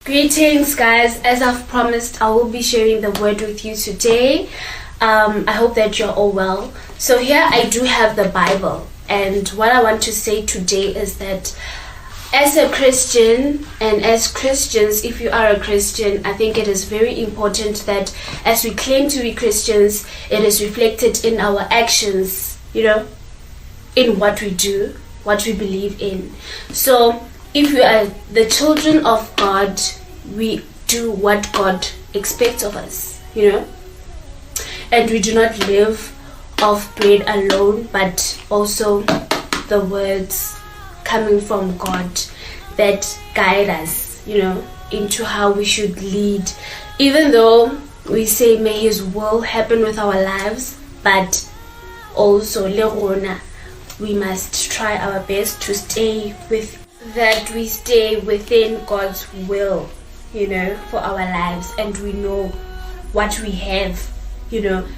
Greetings, guys. As I've promised, I will be sharing the word with you today. I hope that you're all well. So here I do have the Bible, and what I want to say today is that as a Christian and as Christians, if you are a Christian, I think it is very important that as we claim to be Christians, it is reflected in our actions, in what we do, what we believe in. So if we are the children of God, we do what God expects of us, and we do not live off bread alone, but also the words coming from God that guide us, into how we should lead. Even though we say may His will happen with our lives, but also we must try our best to stay within God's will, for our lives, and we know what we have,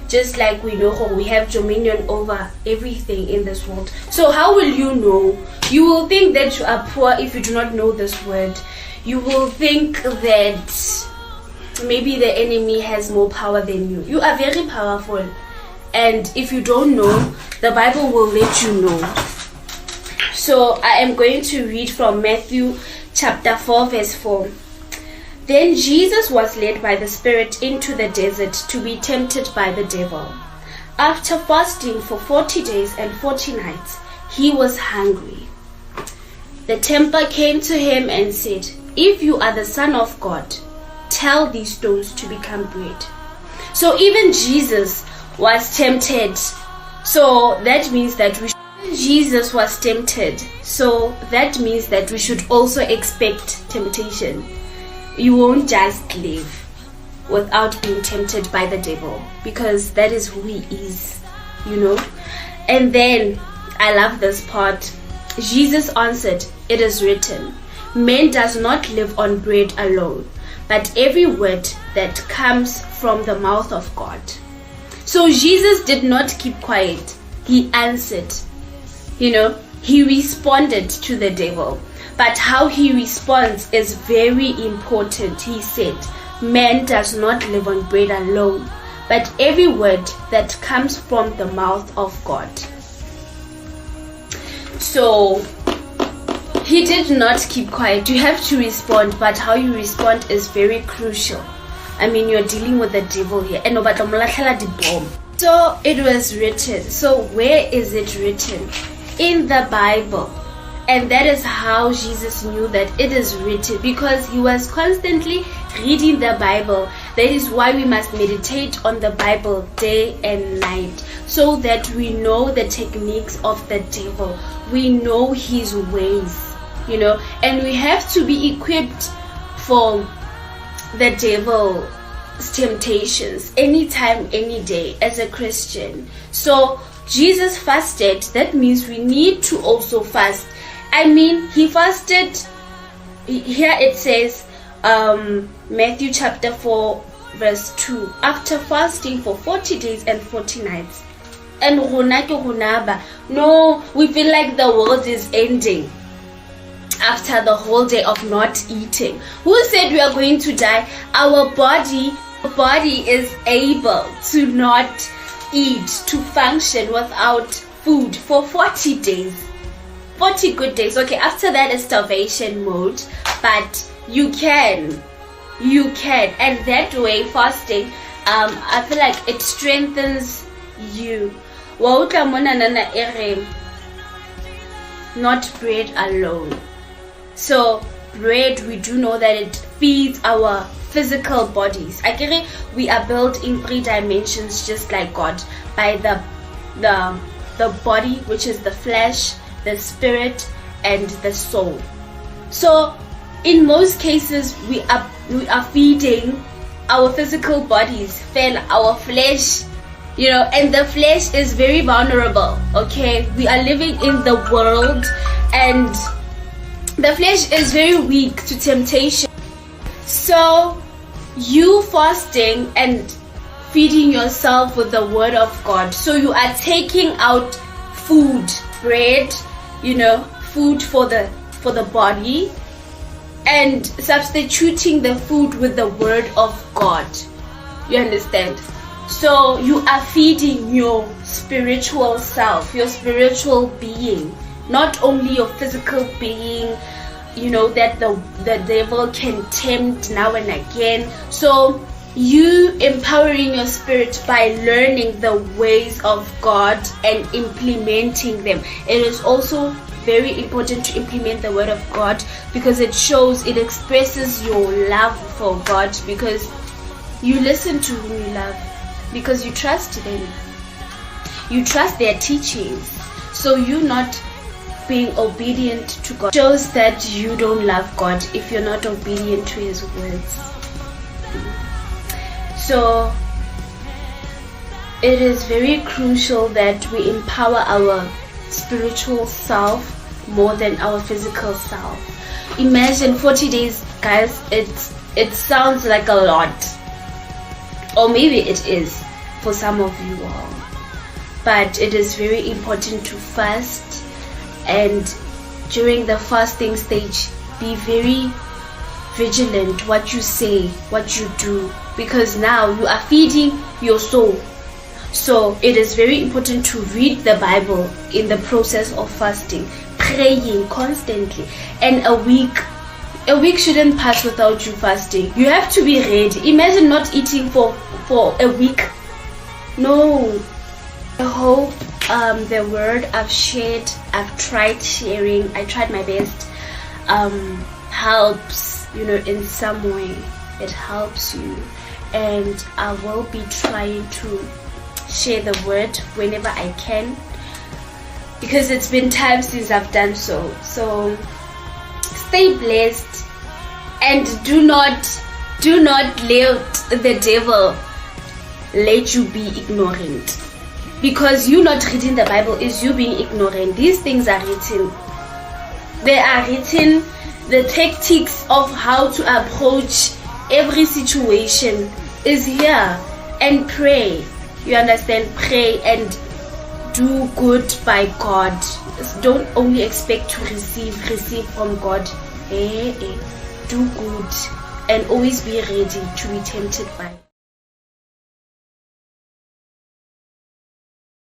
just like we know we have dominion over everything in this world. So how will you know? You will think that you are poor if you do not know this word. You will think that maybe the enemy has more power than you. You are very powerful, and if you don't know, the Bible will let you know. So I am going to read from Matthew chapter 4 verse 4. Then Jesus was led by the Spirit into the desert to be tempted by the devil. After fasting for 40 days and 40 nights, he was hungry. The tempter came to him and said, "If you are the Son of God, tell these stones to become bread." So even Jesus was tempted. So that means that Jesus was tempted, so that means that we should also expect temptation. You won't just live without being tempted by the devil, because that is who he is, And then, I love this part. Jesus answered, "It is written, man does not live on bread alone, but every word that comes from the mouth of God." So Jesus did not keep quiet. He answered. He responded to the devil. But how he responds is very important. He said, "Man does not live on bread alone, but every word that comes from the mouth of God." So he did not keep quiet. You have to respond, but how you respond is very crucial. You're dealing with the devil here. So it was written. So where is it written? In the Bible. And that is how Jesus knew that it is written, because he was constantly reading the Bible. That is why we must meditate on the Bible day and night, so that we know the techniques of the devil. We know his ways, and we have to be equipped for the devil's temptations anytime, any day as a Christian. So Jesus fasted. That means we need to also fast. He fasted. Here it says, Matthew chapter 4 verse 2, after fasting for 40 days and 40 nights. And no, we feel like the world is ending after the whole day of not eating. Who said we are going to die? Our body is able to not eat, to function without food for 40 days. 40 good days. Okay, after that is starvation mode, but you can. And that way, fasting, I feel like it strengthens you. Not bread alone. So bread, we do know that it feeds our physical bodies. We are built in 3 dimensions, just like God, by the body, which is the flesh, the spirit, and the soul. So in most cases, we are feeding our physical bodies, our flesh, and the flesh is very vulnerable. Okay, we are living in the world, and the flesh is very weak to temptation. So you fasting and feeding yourself with the word of God. So you are taking out food, bread, food for the body, and substituting the food with the word of God. You understand? So you are feeding your spiritual self, your spiritual being, not only your physical being, you know, that the devil can tempt now and again. So you empowering your spirit by learning the ways of God and implementing them. It is also very important to implement the word of God, because it shows, it expresses your love for God, because you listen to whom you love, because you trust them, you trust their teachings. So you not being obedient to God shows that you don't love God if you're not obedient to his words. So it is very crucial that we empower our spiritual self more than our physical self. Imagine 40 days, guys. It sounds like a lot, or maybe it is for some of you all, but it is very important to fast, and during the fasting stage be very vigilant what you say, what you do, because now you are feeding your soul. So it is very important to read the Bible in the process of fasting, praying constantly. And a week shouldn't pass without you fasting. You have to be ready. Imagine not eating for a week. No. I hope the word I've shared, I've tried sharing, I tried my best, helps, you know, in some way. It helps you, and I will be trying to share the word whenever I can, because it's been time since I've done so. So stay blessed, and do not let the devil let you be ignorant, because you not reading the Bible is you being ignorant. These things are written. They are written. The tactics of how to approach every situation is here. And pray. You understand? Pray and do good by God. Don't only expect to receive from God. Do good and always be ready to be tempted by